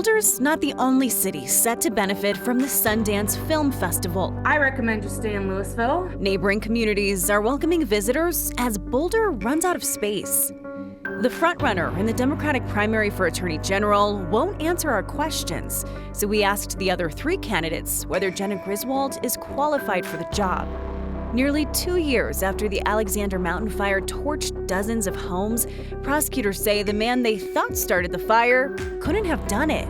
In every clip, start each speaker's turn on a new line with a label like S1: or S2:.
S1: Boulder's not the only city set to benefit from the Sundance Film Festival.
S2: I recommend you stay in Louisville.
S1: Neighboring communities are welcoming visitors as Boulder runs out of space. The frontrunner in the Democratic primary for Attorney General won't answer our questions, so we asked the other three candidates whether Jena Griswold is qualified for the job. Nearly 2 years after the Alexander Mountain fire torched dozens of homes, prosecutors say the man they thought started the fire couldn't have done it.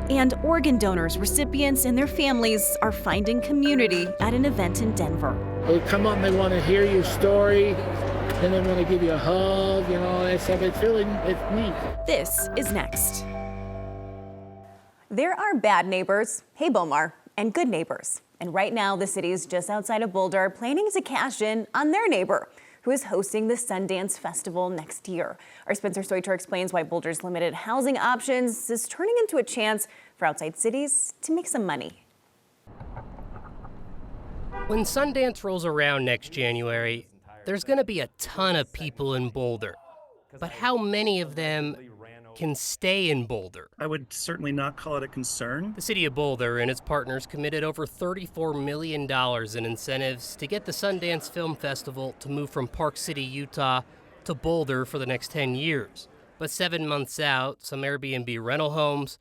S1: And organ donors, recipients, and their families are finding community at an event in Denver.
S3: They come up and they want to hear your story, and they want to give you a hug, all that stuff. It's neat.
S1: This is next. There are bad neighbors, hey Bomar, and good neighbors. And right now, the city's just outside of Boulder planning to cash in on their neighbor, who is hosting the Sundance Festival next year. Our Spencer Soiter explains why Boulder's limited housing options is turning into a chance for outside cities to make some money.
S4: When Sundance rolls around next January, there's going to be a ton of people in Boulder. But how many of them can stay in Boulder?
S5: I would certainly not call it a concern.
S4: The city of Boulder and its partners committed over $34 million in incentives to get the Sundance Film Festival to move from Park City, Utah to Boulder for the next 10 years. But 7 months out, some Airbnb rental homes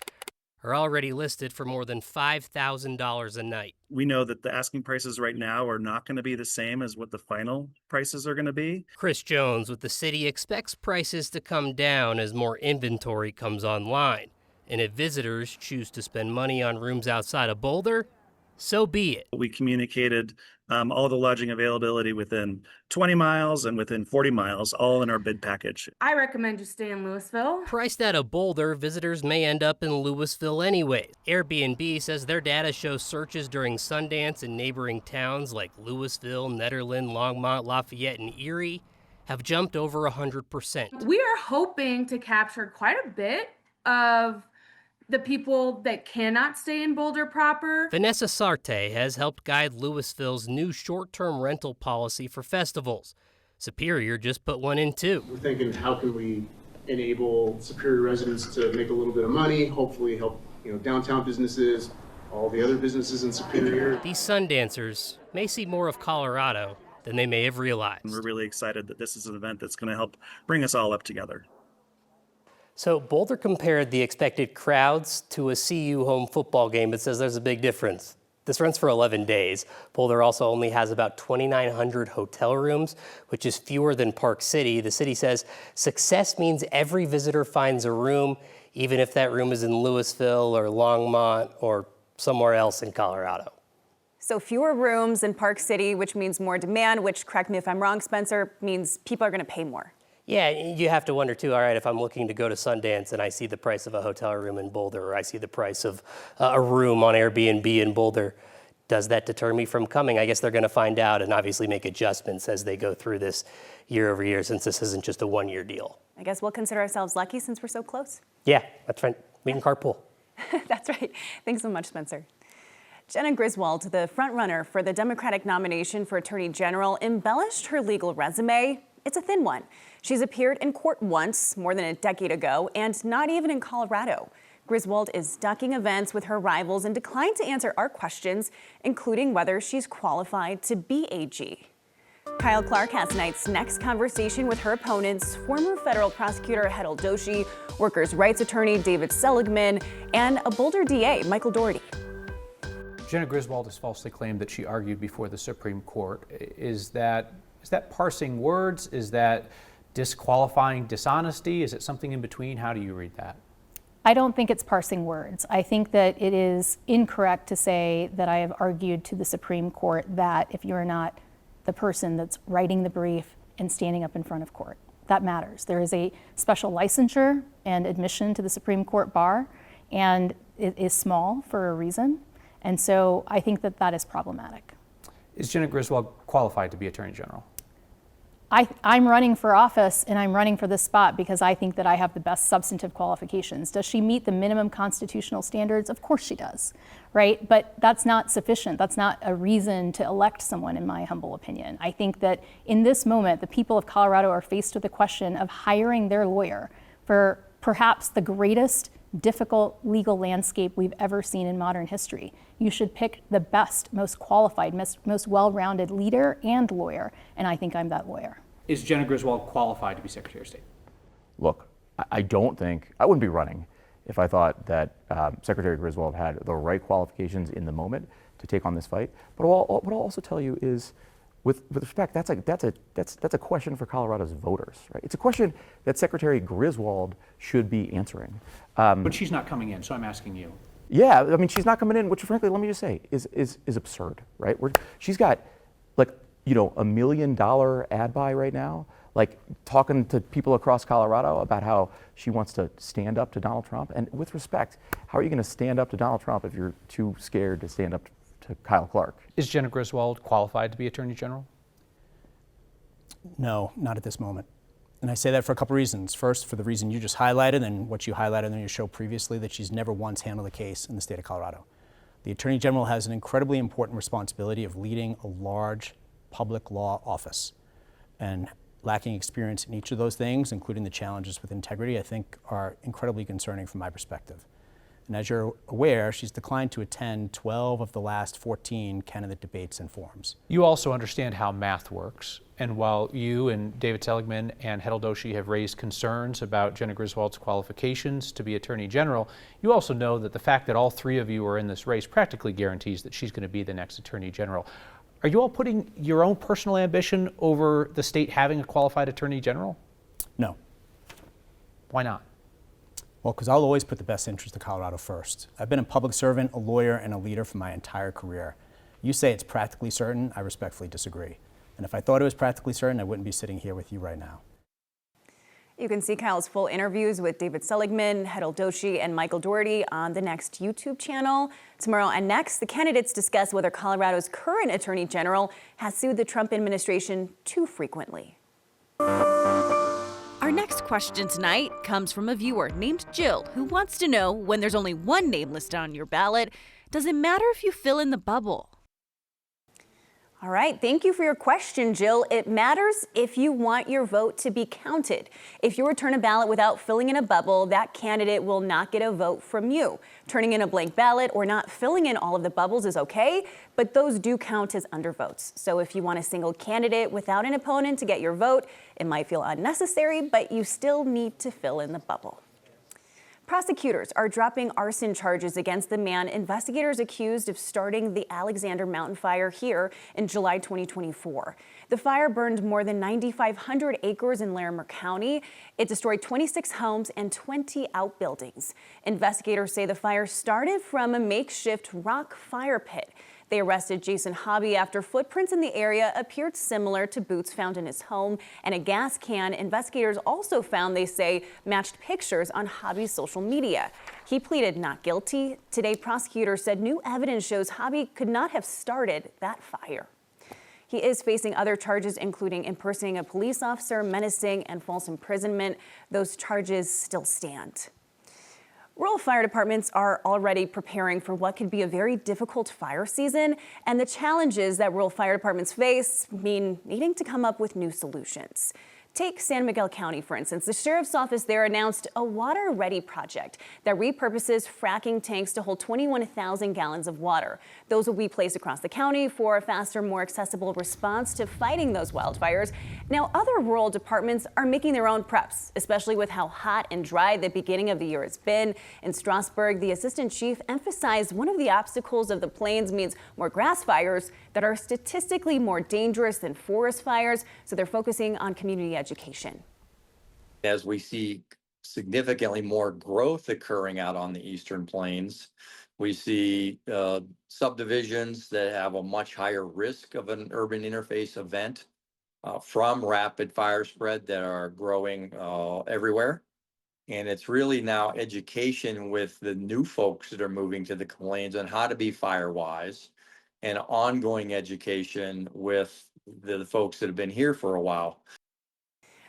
S4: are already listed for more than $5,000 a night.
S5: We know that the asking prices right now are not going to be the same as what the final prices are going to be.
S4: Chris Jones with the city expects prices to come down as more inventory comes online. And if visitors choose to spend money on rooms outside of Boulder, so be it.
S5: We communicated all the lodging availability within 20 miles and within 40 miles, all in our bid package.
S2: I recommend you stay in Louisville.
S4: Priced out of Boulder, visitors may end up in Louisville anyway. Airbnb says their data shows searches during Sundance in neighboring towns like Louisville, Nederland, Longmont, Lafayette, and Erie have jumped over 100%.
S2: We are hoping to capture quite a bit of the people that cannot stay in Boulder proper.
S4: Vanessa Sarte has helped guide Louisville's new short-term rental policy for festivals. Superior just put one in too.
S6: We're thinking, how can we enable Superior residents to make a little bit of money, hopefully help downtown businesses, all the other businesses in Superior.
S4: These Sundancers may see more of Colorado than they may have realized.
S5: We're really excited that this is an event that's going to help bring us all up together.
S4: So Boulder compared the expected crowds to a CU home football game. It says there's a big difference. This runs for 11 days. Boulder also only has about 2,900 hotel rooms, which is fewer than Park City. The city says success means every visitor finds a room, even if that room is in Louisville or Longmont or somewhere else in Colorado.
S1: So fewer rooms in Park City, which means more demand, which, correct me if I'm wrong, Spencer, means people are going to pay more.
S4: Yeah, you have to wonder too, all right, if I'm looking to go to Sundance and I see the price of a hotel room in Boulder, or I see the price of a room on Airbnb in Boulder, does that deter me from coming? I guess they're going to find out and obviously make adjustments as they go through this year over year, since this isn't just a one-year deal.
S1: I guess we'll consider ourselves lucky since we're so close.
S4: Yeah, that's right. We can carpool.
S1: That's right. Thanks so much, Spencer. Jena Griswold, the frontrunner for the Democratic nomination for Attorney General, embellished her legal resume. It's a thin one. She's appeared in court once, more than a decade ago, and not even in Colorado. Griswold is ducking events with her rivals and declined to answer our questions, including whether she's qualified to be AG. Kyle Clark has tonight's next conversation with her opponents, former federal prosecutor Hetal Doshi, workers' rights attorney David Seligman, and a Boulder DA, Michael Doherty.
S7: Jena Griswold has falsely claimed that she argued before the Supreme Court. Is that parsing words? Is that disqualifying dishonesty? Is it something in between? How do you read that?
S8: I don't think it's parsing words. I think that it is incorrect to say that I have argued to the Supreme Court that if you're not the person that's writing the brief and standing up in front of court, that matters. There is a special licensure and admission to the Supreme Court bar, and it is small for a reason. And so I think that that is problematic.
S7: Is Jena Griswold qualified to be Attorney General?
S8: I'm running for office, and I'm running for this spot because I think that I have the best substantive qualifications. Does she meet the minimum constitutional standards? Of course she does, right? But that's not sufficient. That's not a reason to elect someone, in my humble opinion. I think that in this moment, the people of Colorado are faced with the question of hiring their lawyer for perhaps the greatest difficult legal landscape we've ever seen in modern history. You should pick the best, most qualified, most well-rounded leader and lawyer, and I think I'm that lawyer.
S7: Is Jena Griswold qualified to be Secretary of State?
S9: Look, I don't think, I wouldn't be running if I thought that Secretary Griswold had the right qualifications in the moment to take on this fight. But what I'll also tell you is, with respect, that's a question for Colorado's voters, right? It's a question that Secretary Griswold should be answering.
S7: But she's not coming in, so I'm asking you.
S9: Yeah, I mean, she's not coming in, which frankly, let me just say, is absurd, right? She's got like, $1 million ad buy right now, like talking to people across Colorado about how she wants to stand up to Donald Trump. And with respect, how are you going to stand up to Donald Trump if you're too scared to stand up to Kyle Clark?
S7: Is Jena Griswold qualified to be Attorney General?
S10: No, not at this moment. And I say that for a couple reasons. First, for the reason you just highlighted and what you highlighted in your show previously, that she's never once handled a case in the state of Colorado. The Attorney General has an incredibly important responsibility of leading a large public law office. And lacking experience in each of those things, including the challenges with integrity, I think are incredibly concerning from my perspective. And as you're aware, she's declined to attend 12 of the last 14 candidate debates and forums.
S7: You also understand how math works. And while you and David Seligman and Hetal Doshi have raised concerns about Jena Griswold's qualifications to be Attorney General, you also know that the fact that all three of you are in this race practically guarantees that she's going to be the next Attorney General. Are you all putting your own personal ambition over the state having a qualified Attorney General?
S10: No.
S7: Why not?
S10: Well, because I'll always put the best interest of Colorado first. I've been a public servant, a lawyer, and a leader for my entire career. You say it's practically certain, I respectfully disagree. And if I thought it was practically certain, I wouldn't be sitting here with you right now.
S1: You can see Kyle's full interviews with David Seligman, Hetal Doshi, and Michael Dougherty on the Next YouTube channel. Tomorrow and next, the candidates discuss whether Colorado's current Attorney General has sued the Trump administration too frequently.
S11: Our next question tonight comes from a viewer named Jill, who wants to know, when there's only one name listed on your ballot, does it matter if you fill in the bubble?
S1: All right, thank you for your question, Jill. It matters if you want your vote to be counted. If you return a ballot without filling in a bubble, that candidate will not get a vote from you. Turning in a blank ballot or not filling in all of the bubbles is okay, but those do count as undervotes. So if you want a single candidate without an opponent to get your vote, it might feel unnecessary, but you still need to fill in the bubble. Prosecutors are dropping arson charges against the man investigators accused of starting the Alexander Mountain fire here in July 2024. The fire burned more than 9,500 acres in Larimer County. It destroyed 26 homes and 20 outbuildings. Investigators say the fire started from a makeshift rock fire pit. They arrested Jason Hobby after footprints in the area appeared similar to boots found in his home, and a gas can investigators also found, they say, matched pictures on Hobby's social media. He pleaded not guilty. Today, prosecutors said new evidence shows Hobby could not have started that fire. He is facing other charges, including impersonating a police officer, menacing, and false imprisonment. Those charges still stand. Rural fire departments are already preparing for what could be a very difficult fire season, and the challenges that rural fire departments face mean needing to come up with new solutions. Take San Miguel County, for instance. The sheriff's office there announced a Water Ready project that repurposes fracking tanks to hold 21,000 gallons of water. Those will be placed across the county for a faster, more accessible response to fighting those wildfires. Now, other rural departments are making their own preps, especially with how hot and dry the beginning of the year has been. In Strasburg, the assistant chief emphasized one of the obstacles of the plains means more grass fires that are statistically more dangerous than forest fires, so they're focusing on community education.
S12: As we see significantly more growth occurring out on the eastern plains, we see subdivisions that have a much higher risk of an urban interface event from rapid fire spread that are growing everywhere. And it's really now education with the new folks that are moving to the plains on how to be fire wise, and ongoing education with the folks that have been here for a while.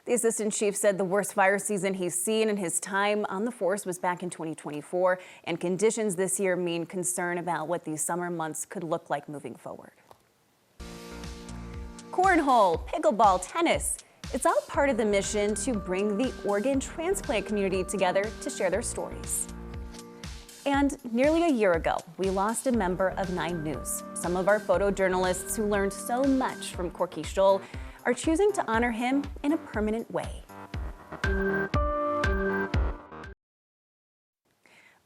S1: The assistant chief said the worst fire season he's seen in his time on the force was back in 2024, and conditions this year mean concern about what these summer months could look like moving forward. Cornhole, pickleball, tennis. It's all part of the mission to bring the organ transplant community together to share their stories. And nearly a year ago, we lost a member of 9 News. Some of our photojournalists who learned so much from Corky Scholl are choosing to honor him in a permanent way.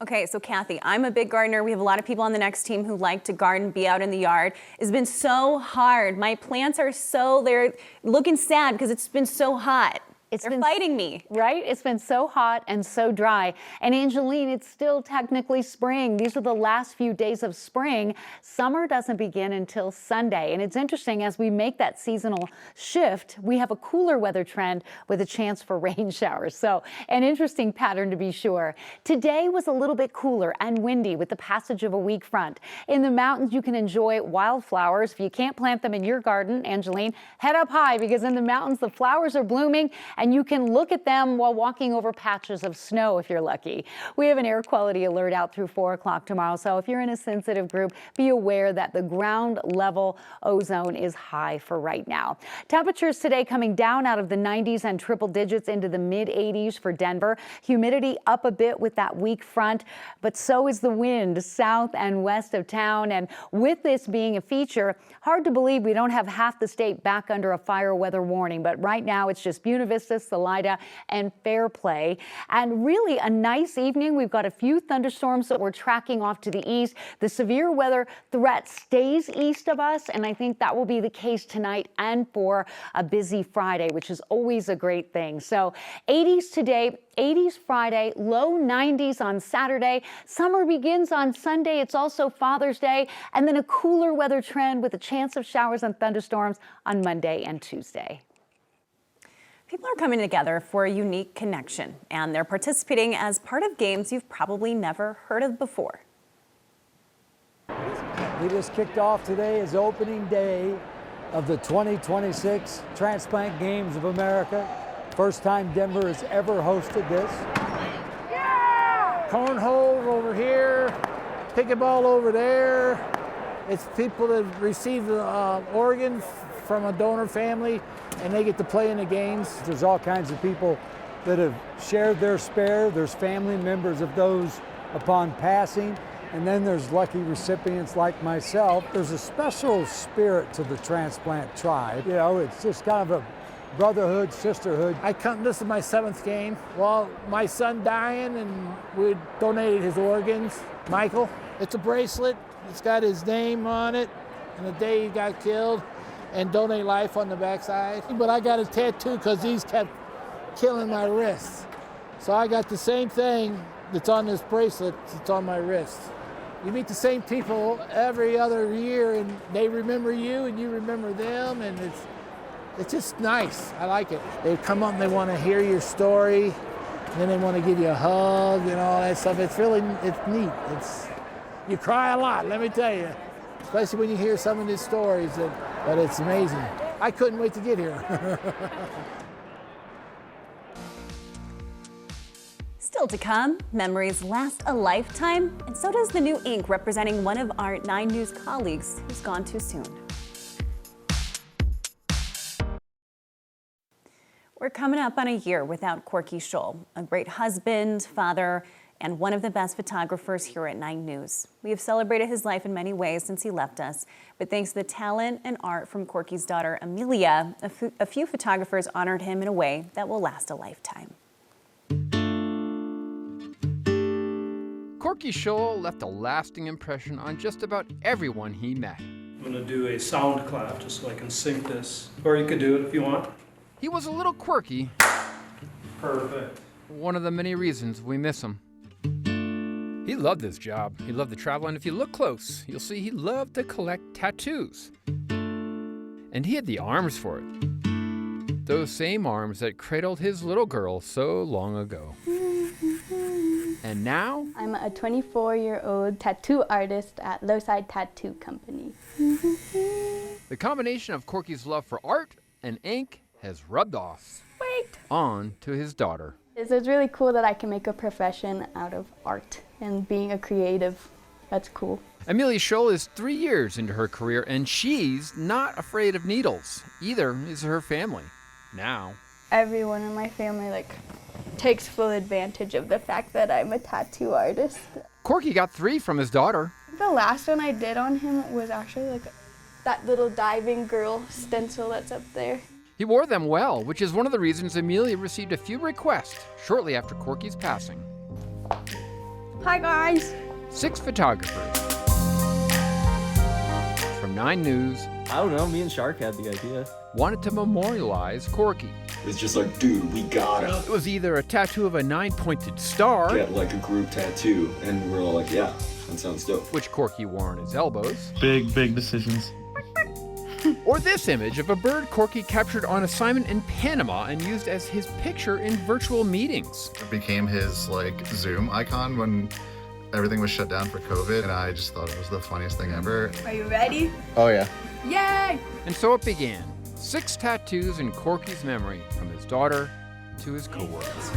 S1: Okay, so Kathy, I'm a big gardener. We have a lot of people on the next team who like to garden, be out in the yard. It's been so hard. My plants they're looking sad because it's been so hot. They're fighting me.
S13: Right? It's been so hot and so dry. And Angeline, it's still technically spring. These are the last few days of spring. Summer doesn't begin until Sunday. And it's interesting, as we make that seasonal shift, we have a cooler weather trend with a chance for rain showers. So an interesting pattern to be sure. Today was a little bit cooler and windy with the passage of a weak front. In the mountains, you can enjoy wildflowers. If you can't plant them in your garden, Angeline, head up high, because in the mountains, the flowers are blooming, and you can look at them while walking over patches of snow if you're lucky. We have an air quality alert out through 4 o'clock tomorrow, so if you're in a sensitive group, be aware that the ground level ozone is high for right now. Temperatures today coming down out of the 90s and triple digits into the mid-80s for Denver. Humidity up a bit with that weak front, but so is the wind south and west of town. And with this being a feature, hard to believe we don't have half the state back under a fire weather warning, but right now it's just Buena Vista, Salida, and Fairplay. And really a nice evening. We've got a few thunderstorms that we're tracking off to the east. The severe weather threat stays east of us, and I think that will be the case tonight and for a busy Friday, which is always a great thing. So 80s today, 80s Friday, low 90s on Saturday. Summer begins on Sunday. It's also Father's Day, and then a cooler weather trend with a chance of showers and thunderstorms on Monday and Tuesday.
S1: People are coming together for a unique connection, and they're participating as part of games you've probably never heard of before.
S14: We just kicked off today as opening day of the 2026 Transplant Games of America. First time Denver has ever hosted this.
S3: Yeah! Cornhole over here, pickleball over there. It's people that receive organs from a donor family, and they get to play in the games.
S14: There's all kinds of people that have shared their spare. There's family members of those upon passing, and then there's lucky recipients like myself. There's a special spirit to the transplant tribe. You know, it's just kind of a brotherhood, sisterhood.
S3: This is my 7th game. Well, my son dying, and we donated his organs. Michael, it's a bracelet. It's got his name on it and the day he got killed, and Donate Life on the backside. But I got a tattoo because he's kept killing my wrist. So I got the same thing that's on this bracelet that's on my wrist. You meet the same people every other year, and they remember you and you remember them, and it's just nice. I like it. They come up and they want to hear your story, and then they want to give you a hug and all that stuff. It's neat. You cry a lot, let me tell you, especially when you hear some of these stories, but it's amazing. I couldn't wait to get here.
S1: Still to come, memories last a lifetime, and so does the new ink representing one of our 9 News colleagues who's gone too soon. We're coming up on a year without Corky Scholl, a great husband, father, and one of the best photographers here at 9 News. We have celebrated his life in many ways since he left us, but thanks to the talent and art from Corky's daughter, Amelia, a few photographers honored him in a way that will last a lifetime.
S15: Corky Scholl left a lasting impression on just about everyone he met.
S16: I'm going to do a sound clap just so I can sync this, or you could do it if you want.
S15: He was a little quirky.
S16: Perfect.
S15: One of the many reasons we miss him. He loved his job. He loved to travel, and if you look close, you'll see he loved to collect tattoos. And he had the arms for it. Those same arms that cradled his little girl so long ago. And now?
S17: I'm a 24-year-old tattoo artist at Lowside Tattoo Company.
S15: The combination of Corky's love for art and ink has rubbed off on to his daughter.
S17: It's really cool that I can make a profession out of art and being a creative. That's cool.
S15: Amelia Scholl is 3 years into her career, and she's not afraid of needles. Either is her family. Now.
S17: Everyone in my family takes full advantage of the fact that I'm a tattoo artist.
S15: Corky got 3 from his daughter.
S17: The last one I did on him was actually like that little diving girl stencil that's up there.
S15: He wore them well, which is one of the reasons Amelia received a few requests shortly after Corky's passing.
S17: Hi guys!
S15: 6 photographers. From 9 News.
S18: I don't know, me and Shark had the idea.
S15: Wanted to memorialize Corky.
S19: It's just like, dude, we gotta.
S15: It was either a tattoo of a 9-pointed star.
S19: Get like a group tattoo, and we're all like, yeah, that sounds dope.
S15: Which Corky wore on his elbows.
S20: Big decisions.
S15: Or this image of a bird Corky captured on assignment in Panama and used as his picture in virtual meetings.
S21: It became his like Zoom icon when everything was shut down for COVID, and I just thought it was the funniest thing ever.
S17: Are you ready?
S21: Oh yeah.
S17: Yay!
S15: And so it began. 6 tattoos in Corky's memory, from his daughter to his coworkers.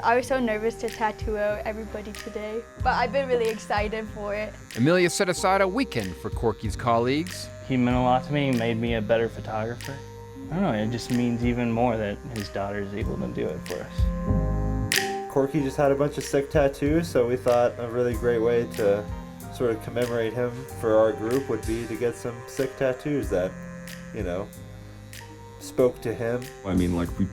S17: I was so nervous to tattoo out everybody today, but I've been really excited for it.
S15: Amelia set aside a weekend for Corky's colleagues.
S20: He meant a lot to me, made me a better photographer. I don't know, it just means even more that his daughter is able to do it for us.
S22: Corky just had a bunch of sick tattoos, so we thought a really great way to sort of commemorate him for our group would be to get some sick tattoos that, you know, spoke to him.
S19: I mean, like, we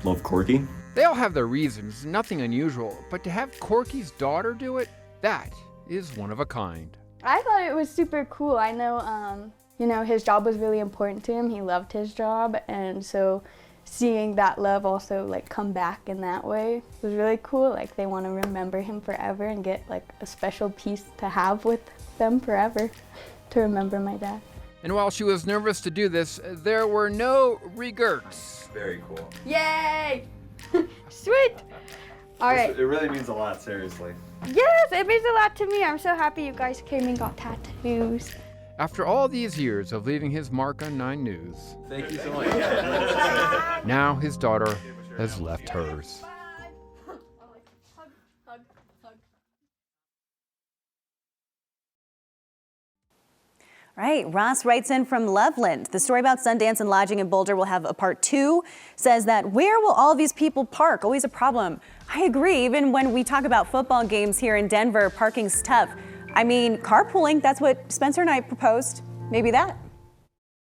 S19: love Corky.
S15: They all have their reasons, nothing unusual, but to have Corky's daughter do it, that is one of a kind.
S17: I thought it was super cool. I know, you know, his job was really important to him. He loved his job, and so seeing that love also like come back in that way was really cool. Like they want to remember him forever and get like a special piece to have with them forever to remember my dad.
S15: And while she was nervous to do this, there were no regrets.
S22: Very cool.
S17: Yay! Sweet! All right.
S22: It really means a lot, seriously.
S17: Yes, it means a lot to me. I'm so happy you guys came and got tattoos.
S15: After all these years of leaving his mark on 9 News,
S22: thank you so much.
S15: Now his daughter has left hers.
S1: Right, Ross writes in from Loveland. The story about Sundance and lodging in Boulder will have a part 2. Says that where will all these people park? Always a problem. I agree. Even when we talk about football games here in Denver, parking's tough. I mean, carpooling, that's what Spencer and I proposed. Maybe that.